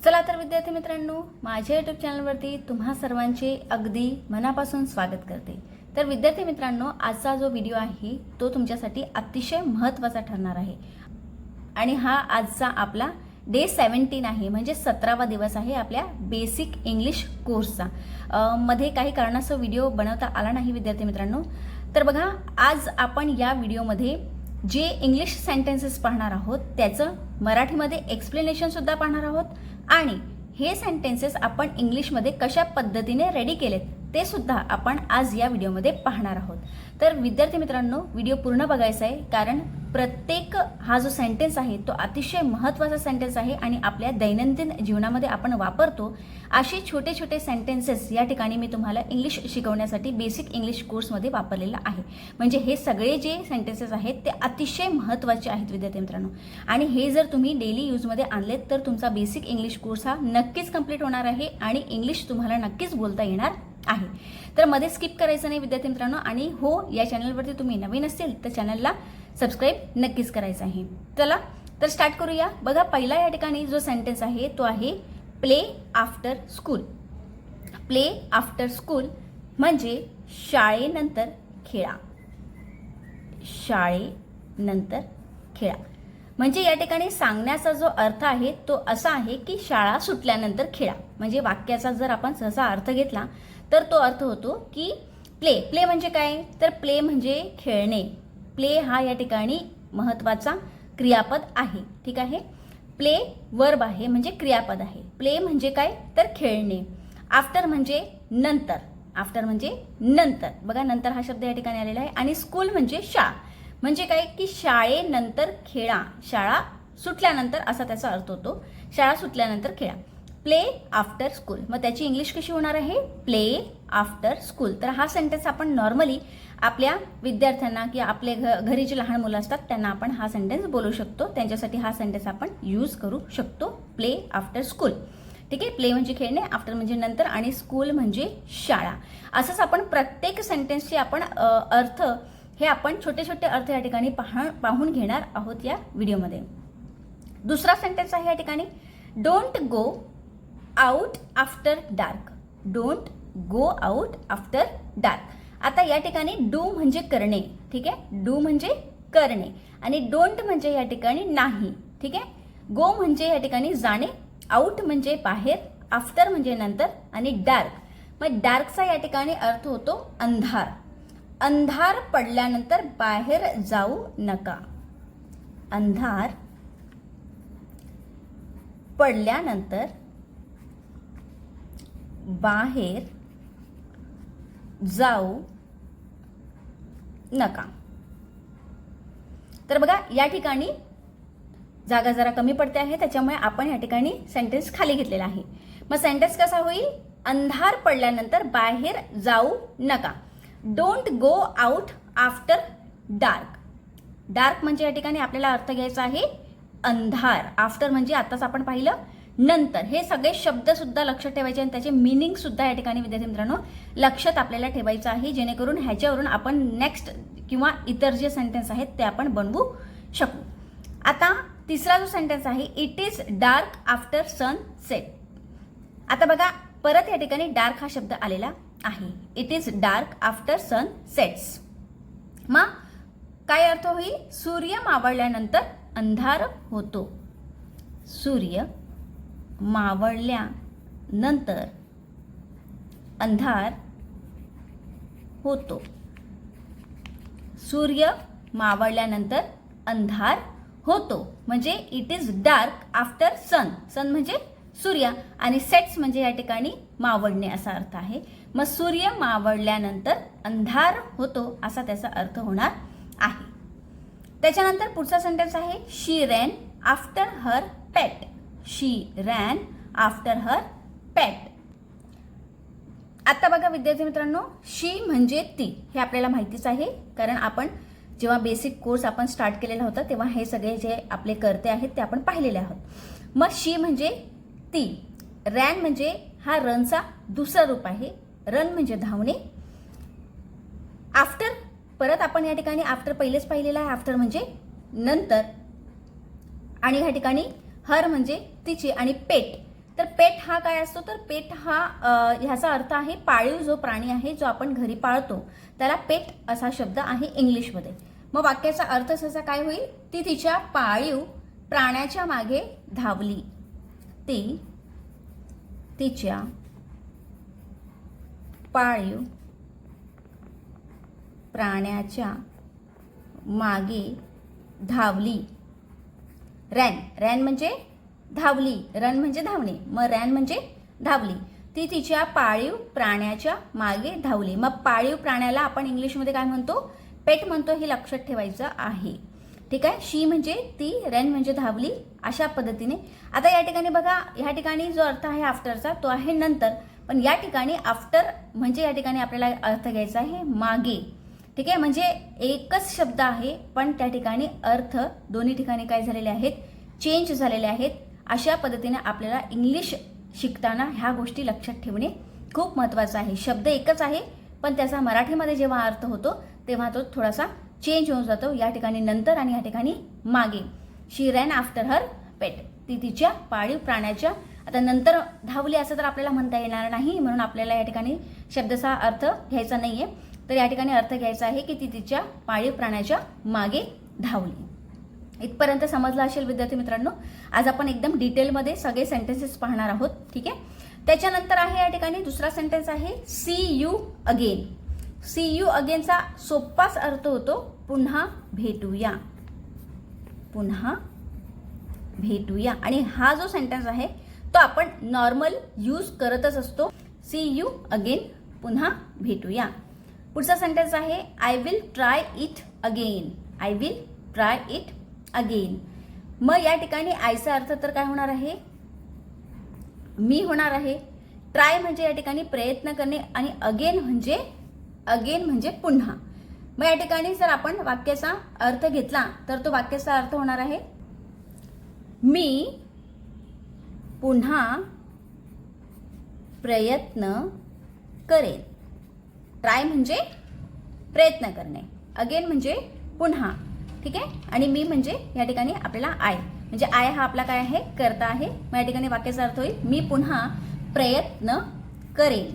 चला तर विद्यार्थी मित्रांनो, माझ्या यूट्यूब चॅनलवरती तुम्हा सर्वांचे अगदी मनापासून स्वागत करते। तर विद्यार्थी मित्रांनो, आजचा जो व्हिडिओ आहे तो तुमच्यासाठी अतिशय महत्त्वाचा ठरणार आहे आणि हा आजचा आपला डे 17 आहे, म्हणजे 17वा दिवस आहे आपल्या बेसिक इंग्लिश कोर्सचा। मध्ये काही कारणास्तव व्हिडिओ बनवता आला नाही विद्यार्थी मित्रांनो। तर बघा, आज आपण या व्हिडिओमध्ये जे इंग्लिश सेंटेन्सेस पाहणार आहोत त्याचं मराठीमध्ये एक्सप्लेनेशन सुद्धा पाहणार आहोत आणि हे सेंटेन्सेस आपण इंग्लिशमध्ये कशा पद्धतीने रेडी केलेत ते सुद्धा आपण आज या व्हिडिओमध्ये पाहणार आहोत। तर विद्यार्थी मित्रांनो, व्हिडिओ पूर्ण बघायचा आहे, कारण प्रत्येक हा जो सेंटेन्स आहे तो अतिशय महत्त्वाचा सेंटेन्स आहे आणि आपल्या दैनंदिन जीवनामध्ये आपण वापरतो असे छोटे छोटे सेंटेन्सेस या ठिकाणी मी तुम्हाला इंग्लिश शिकवण्यासाठी बेसिक इंग्लिश कोर्समध्ये वापरलेला आहे। म्हणजे हे सगळे जे सेंटेन्सेस आहेत ते अतिशय महत्त्वाचे आहेत विद्यार्थी मित्रांनो, आणि हे जर तुम्ही डेली यूजमध्ये आणलेत तर तुमचा बेसिक इंग्लिश कोर्स हा नक्कीच कंप्लीट होणार आहे आणि इंग्लिश तुम्हाला नक्कीच बोलता येणार आहे। तर मध्ये स्किप करायचं नाही विद्यार्थी मित्रांनो, आणि हो, या चॅनलवरती तुम्ही नवीन असतील तर चॅनलला सबस्क्राइब नक्कीच करायचं आहे। चला तर स्टार्ट करूया। बघा, पहिला या ठिकाणी जो सेंटेन्स आहे तो आहे play after school. Play after school म्हणजे शाळेनंतर खेळा। शाळेनंतर खेळा म्हणजे या ठिकाणी सांगण्याचा जो अर्थ आहे तो असा आहे की शाळा सुटल्यानंतर खेळा। म्हणजे वाक्याचा जर आपण सहसा अर्थ घेतला तर तो अर्थ होतो की प्ले। प्ले म्हणजे काय? तर प्ले म्हणजे खेळणे। प्ले हा या ठिकाणी महत्त्वाचा क्रियापद आहे, ठीक आहे। प्ले वर्ब आहे, म्हणजे क्रियापद आहे। प्ले म्हणजे काय? तर खेळणे। आफ्टर म्हणजे नंतर। आफ्टर म्हणजे नंतर। बघा, नंतर हा शब्द या ठिकाणी आलेला आहे। आणि स्कूल म्हणजे शाळा। म्हणजे काय की शाळेनंतर खेळा, शाळा सुटल्यानंतर असा त्याचा अर्थ होतो। शाळा सुटल्यानंतर खेळा। प्ले आफ्टर स्कूल, मग त्याची इंग्लिश कशी होणार आहे? Play after school. तर हा सेंटेन्स आपण नॉर्मली आपल्या विद्यार्थ्यांना किंवा आपले घरी जे लहान मुलं असतात त्यांना आपण हा सेंटेन्स बोलू शकतो, त्यांच्यासाठी हा सेंटेन्स आपण यूज करू शकतो। प्ले आफ्टर स्कूल, ठीक आहे। प्ले म्हणजे खेळणे, आफ्टर म्हणजे नंतर, आणि स्कूल म्हणजे शाळा। असंच आपण प्रत्येक सेंटेन्सचे आपण अर्थ हे आपण छोटे छोटे अर्थ या ठिकाणी पाहून घेणार आहोत या व्हिडिओमध्ये। दुसरा सेंटेन्स आहे या ठिकाणी don't go out after dark. Don't go out after dark. आता या ठिकाणी डू म्हणजे करणे, ठीक आहे। डू म्हणजे करणे आणि डोंट म्हणजे या ठिकाणी नाही, ठीक आहे। गो म्हणजे या ठिकाणी जाणे, आउट म्हणजे बाहेर, आफ्टर म्हणजे नंतर, आणि डार्क मग डार्कचा या ठिकाणी अर्थ होतो अंधार। अंधार पडल्यानंतर बाहेर जाऊ नका। अंधार पडल्यानंतर बाहेर जाऊ नका। तर बघा, या ठिकाणी जागा जरा कमी पडते आहे, त्याच्यामुळे आपण या ठिकाणी सेंटेन्स खाली घेतलेला आहे। मग सेंटेन्स कसा होईल? अंधार पडल्यानंतर बाहेर जाऊ नका। Don't go out after dark. Dark म्हणजे या ठिकाणी आपल्याला अर्थ घ्यायचा आहे अंधार। आफ्टर म्हणजे आताच आपण पाहिलं नंतर। हे सगळे शब्द सुद्धा लक्षात ठेवायचे आणि त्याचे मीनिंग सुद्धा या ठिकाणी विद्यार्थी मित्रांनो लक्षात आपल्याला ठेवायचं आहे, जेणेकरून ह्याच्यावरून आपण नेक्स्ट किंवा इतर जे सेंटेन्स आहेत ते आपण बनवू शकू। आता तिसरा जो सेंटेन्स आहे it is dark after sunset. आता बघा, परत या ठिकाणी डार्क हा शब्द आलेला आहे। It is dark after sunsets. मग काय अर्थ होईल? सूर्य मावळल्यानंतर अंधार होतो। सूर्य मावळल्यानंतर अंधार होतो। सूर्य मावळल्यानंतर अंधार होतो म्हणजे it is dark after sun. Sun म्हणजे सूर्य आणि सेट्स म्हणजे या ठिकाणी मावळणे असा अर्थ आहे। मग सूर्य मावळल्यानंतर अंधार होतो असा त्याचा अर्थ होणार आहे। त्याच्यानंतर पुढचा सेंटेन्स आहे शी रॅन आफ्टर हर पेट। शी रॅन आफ्टर हर पेट। आता बघा विद्यार्थी मित्रांनो, शी म्हणजे ती, हे आपल्याला माहितीच आहे, कारण आपण जेव्हा बेसिक कोर्स आपण स्टार्ट केलेला होता तेव्हा हे सगळे जे आपले कर्ते आहेत ते आपण पाहिलेले आहोत। मग शी म्हणजे ती, रॅन म्हणजे हा रनचा दुसरा रूप आहे। रन म्हणजे धावणे। आफ्टर परत आपण या ठिकाणी आफ्टर पहिलेच पाहिलेला आहे, आफ्टर म्हणजे नंतर, आणि या ठिकाणी हर म्हणजे तिची, आणि पेट तर पेट हा काय असतो, तर पेट हा ह्याचा अर्थ आहे पाळीव जो प्राणी आहे जो आपण घरी पाळतो त्याला पेट असा शब्द आहे इंग्लिशमध्ये. मग वाक्याचा अर्थ सहसा काय होईल, ती तिच्या पाळीव प्राण्याच्या मागे धावली. ती तिच्या पाळीव प्राण्याच्या मागे धावली. रॅन, रॅन म्हणजे धावली, रन म्हणजे धावणे, मग रॅन म्हणजे धावली. ती तिच्या पाळीव प्राण्याच्या मागे धावली. मग पाळीव प्राण्याला आपण इंग्लिशमध्ये काय म्हणतो, पेट म्हणतो, हे लक्षात ठेवायचं आहे. ठीक आहे. शी म्हणजे ती, रॅन म्हणजे धावली, अशा पद्धतीने. आता या ठिकाणी बघा, ह्या ठिकाणी जो अर्थ आहे आफ्टरचा तो आहे नंतर, पण या ठिकाणी आफ्टर म्हणजे या ठिकाणी आपल्याला अर्थ घ्यायचा आहे मागे. ठीक आहे. म्हणजे एकच शब्द आहे पण त्या ठिकाणी अर्थ दोन्ही ठिकाणी काय झालेले आहेत, चेंज झालेले आहेत. अशा पद्धतीने आपल्याला इंग्लिश शिकताना ह्या गोष्टी लक्षात ठेवणे खूप महत्त्वाचं आहे. शब्द एकच आहे पण त्याचा मराठीमध्ये जेव्हा अर्थ होतो तेव्हा तो थोडासा चेंज होऊन जातो. या ठिकाणी नंतर आणि या ठिकाणी मागे. शी रॅन आफ्टर हर पेट, ती तिच्या पाळीव प्राण्याच्या. आता नंतर धावली असं तर आपल्याला म्हणता येणार नाही, म्हणून आपल्याला या ठिकाणी शब्दाचा अर्थ घ्यायचा नाहीये. तर या ठिकाणी अर्थ घ्यायचा आहे की ती तिच्या पाळीव प्राण्याच्या मागे धावली. इथपर्यंत समजलं असेल विद्यार्थी मित्रांनो. आज आपण एकदम डिटेलमध्ये सगळे सेंटेन्सेस पाहणार आहोत. ठीक आहे. त्याच्यानंतर आहे या ठिकाणी दुसरा सेंटेन्स आहे see you again. See you अगेनचा सोपाच अर्थ होतो पुन्हा भेटूया, पुन्हा भेटूया. आणि हा जो सेंटेन्स आहे तो आपण नॉर्मल यूज करतच असतो. सी यू अगेन, पुन्हा भेटूया. पुढचा सेंटेन्स आहे I will try it again. I will try it again. मग या ठिकाणी आयचा अर्थ तर काय होणार आहे, मी होणार आहे. ट्राय म्हणजे या ठिकाणी प्रयत्न करणे आणि अगेन म्हणजे पुन्हा. मग या ठिकाणी जर आपण वाक्याचा अर्थ घेतला तर तो वाक्याचा अर्थ होणार आहे मी पुन्हा प्रयत्न करेन. ट्राय म्हणजे प्रयत्न करणे, अगेन म्हणजे पुन्हा. ठीक आहे. आणि मी म्हणजे या ठिकाणी आपल्याला आय, म्हणजे आय हा आपला काय आहे, करता आहे. मग या ठिकाणी वाक्याचा अर्थ होईल मी पुन्हा प्रयत्न करेन.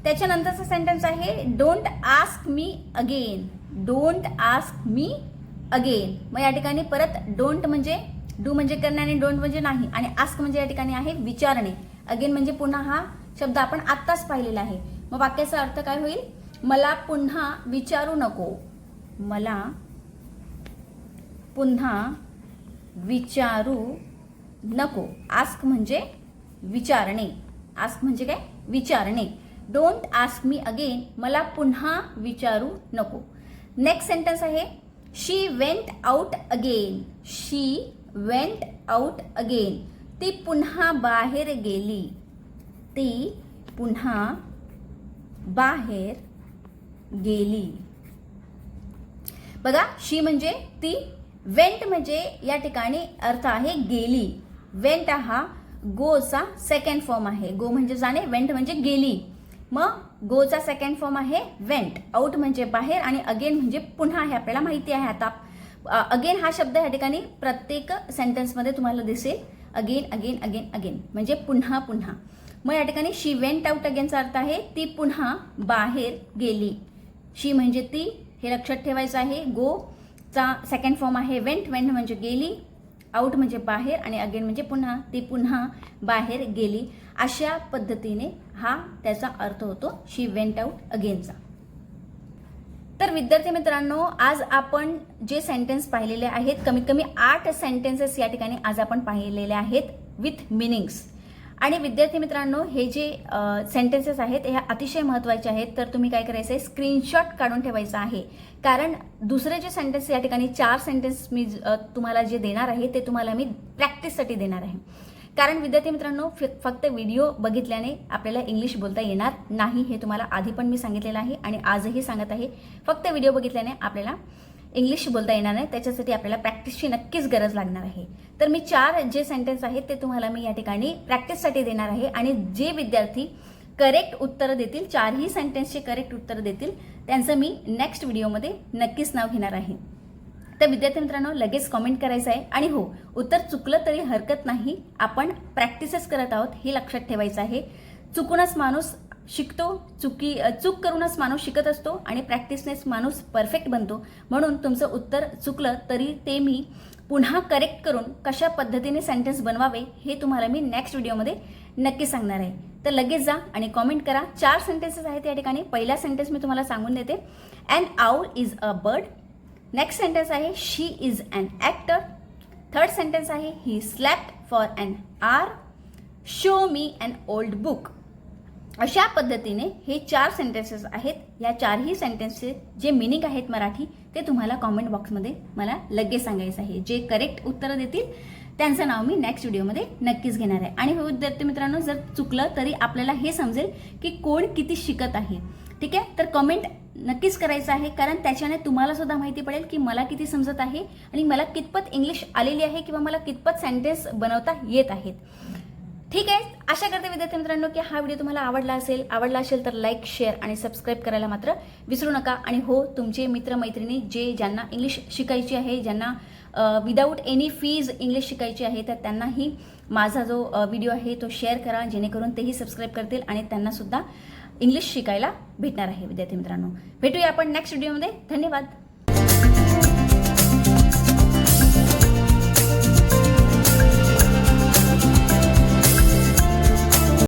त्याच्यानंतरचा सेंटेन्स आहे don't ask me again. Don't ask me again. मग या ठिकाणी परत डोंट म्हणजे डू म्हणजे करणे आणि डोंट म्हणजे नाही, आणि आस्क म्हणजे या ठिकाणी आहे विचारणे. अगेन म्हणजे पुन्हा हा शब्द आपण आत्ताच पाहिलेला आहे. मग वाक्याचा अर्थ काय होईल, मला पुन्हा विचारू नको. मला पुन्हा विचारू नको. आस्क म्हणजे विचारणे. आस्क म्हणजे काय, विचारणे. डोंट आस्क मी अगेन, मला पुन्हा विचारू नको. नेक्स्ट सेंटेन्स आहे शी वेंट आउट अगेन. शी वेंट आउट अगेन. ती पुन्हा बाहेर गेली. ती पुन्हा बाहेर गेली. बघा, शी म्हणजे ती, वेंट म्हणजे या ठिकाणी अर्थ आहे गेली. वेंट हा गोचा सेकंड फॉर्म आहे. गो म्हणजे जाणे, वेंट म्हणजे गेली. मग गोचा सेकंड फॉर्म आहे वेंट. आउट म्हणजे बाहेर आणि अगेन म्हणजे पुन्हा, हे आपल्याला माहिती आहे. आता अगेन हा शब्द या ठिकाणी प्रत्येक सेंटेन्समध्ये तुम्हाला दिसेल. अगेन अगेन अगेन अगेन म्हणजे पुन्हा पुन्हा. मग या ठिकाणी शी वेंट आउट अगेनचा अर्थ आहे ती पुन्हा बाहेर गेली. शी म्हणजे ती, हे लक्षात ठेवायचं आहे. गोचा सेकंड फॉर्म आहे वेंट. वेंट म्हणजे गेली, आउट म्हणजे बाहेर आणि अगेन म्हणजे पुन्हा. ती पुन्हा बाहेर गेली. अशा पद्धतीने हा त्याचा अर्थ होतो शी वेंट आउट अगेनचा. तर विद्यार्थी मित्रांनो, आज आपण जे सेंटेन्स पाहिलेले आहेत, कमीत कमी 8 सेंटेन्सेस या ठिकाणी आज आपण पाहिलेले आहेत विथ मिनिंग्स. आणि विद्यार्थी मित्रांनो, हे जे सेंटेन्सेस आहेत हे अतिशय महत्त्वाचे आहेत. तर तुम्ही काय करायचं आहे, स्क्रीनशॉट काढून ठेवायचा आहे. कारण दुसरे जे सेंटेन्स या ठिकाणी 4 सेंटेन्स मी तुम्हाला जे देणार आहे ते तुम्हाला मी प्रॅक्टिससाठी देणार आहे. कारण विद्यार्थी मित्रांनो, फक्त व्हिडिओ बघितल्याने आपल्याला इंग्लिश बोलता येणार नाही, हे तुम्हाला आधी पण मी सांगितलेलं आहे आणि आजही सांगत आहे. फक्त व्हिडिओ बघितल्याने आपल्याला इंग्लिश बोलता येणार नाही, त्याच्यासाठी आपल्याला प्रॅक्टिसची नक्कीच गरज लागणार आहे. तर मी 4 जे सेंटेन्स आहेत ते तुम्हाला मी या ठिकाणी प्रॅक्टिससाठी देणार आहे. आणि जे विद्यार्थी करेक्ट उत्तर देतील, 4ही सेंटेन्सचे करेक्ट उत्तर देतील, त्यांचं मी नेक्स्ट व्हिडिओमध्ये नक्कीच नाव घेणार आहे. तर विद्यार्थी मित्रांनो लगेच कॉमेंट करायचं आहे. आणि हो, उत्तर चुकलं तरी हरकत नाही, आपण प्रॅक्टिसच करत आहोत हे लक्षात ठेवायचं आहे. चुकूनच माणूस शिकतो, चूक करूनच माणूस शिकत असतो आणि प्रॅक्टिसनेच माणूस परफेक्ट बनतो. म्हणून तुमचं उत्तर चुकलं तरी ते मी पुन्हा करेक्ट करून कशा पद्धतीने सेंटेन्स बनवावे हे तुम्हाला मी नेक्स्ट व्हिडिओमध्ये नक्की सांगणार आहे. तर लगेच जा आणि कॉमेंट करा. 4 सेंटेन्सेस आहेत या ठिकाणी. पहिला सेंटेन्स मी तुम्हाला सांगून देते. An owl is a bird. Next sentence आहे she is an actor. Third sentence आहे he slept for an hour. Show me an old book. अशा पद्धतीने हे 4 सेंटेन्सेस आहेत. या 4ही सेंटेन्सचे जे मिनिंग आहेत मराठी ते तुम्हाला कॉमेंट बॉक्समध्ये मला लगेच सांगायचं आहे. जे करेक्ट उत्तरं देतील त्यांचं नाव मी नेक्स्ट व्हिडिओमध्ये नक्कीच घेणार आहे. आणि हो विद्यार्थी मित्रांनो, जर चुकलं तरी आपल्याला हे समजेल की कोण किती शिकत आहे. ठीक आहे, तर कमेंट नक्कीच करायचं आहे, कारण त्याच्याने तुम्हाला सुद्धा माहिती पडेल की मला किती समजत आहे आणि मला कितपत इंग्लिश आलेली आहे किंवा मला कितपत सेंटेन्स बनवता येत आहेत. ठीक आहे, आशा करते विद्यार्थी मित्रांनो की हा व्हिडिओ तुम्हाला आवडला असेल तर लाईक, शेअर आणि सबस्क्राईब करायला मात्र विसरू नका. आणि हो, तुमचे मित्रमैत्रिणी ज्यांना इंग्लिश शिकायची आहे, ज्यांना विदाऊट एनी फीज इंग्लिश शिकायची आहे, तर त्यांनाही माझा जो व्हिडिओ आहे तो शेअर करा, जेणेकरून तेही सबस्क्राईब करतील आणि त्यांनासुद्धा इंग्लिश शिकायला भेटणार आहे. विद्यार्थी मित्रांनो, भेटूया आपण नेक्स्ट व्हिडिओमध्ये. धन्यवाद.